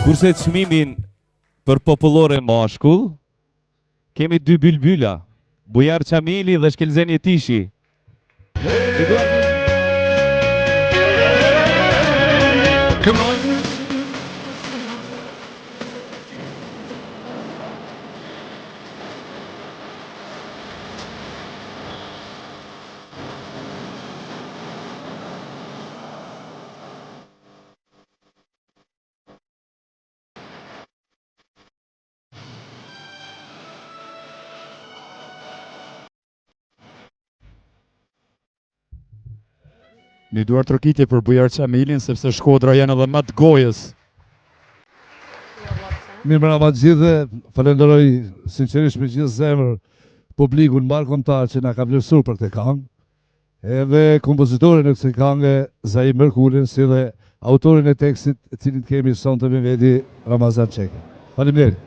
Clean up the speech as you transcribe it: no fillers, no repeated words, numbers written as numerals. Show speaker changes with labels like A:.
A: Kurse çmimin për popullore mashkull, kemi dy bylbyla, Bujar Qamili dhe Shkelzeni Tishi.
B: Come on. Një duar trokitje për Bujar Qamilin, sepse Shkodra janë edhe më të gojës.
C: Mirë mbrëma gjithë dhe falenderoj sinqerisht me gjithë zemër publikun mbar kombëtar që na ka vlerësuar për këtë këngë. Edhe kompozitorin e kësaj këngë Zaim Merkulin, si dhe autorin e tekstit, të cilin kemi sonte me veti Ramazan Çeki. Faleminderit.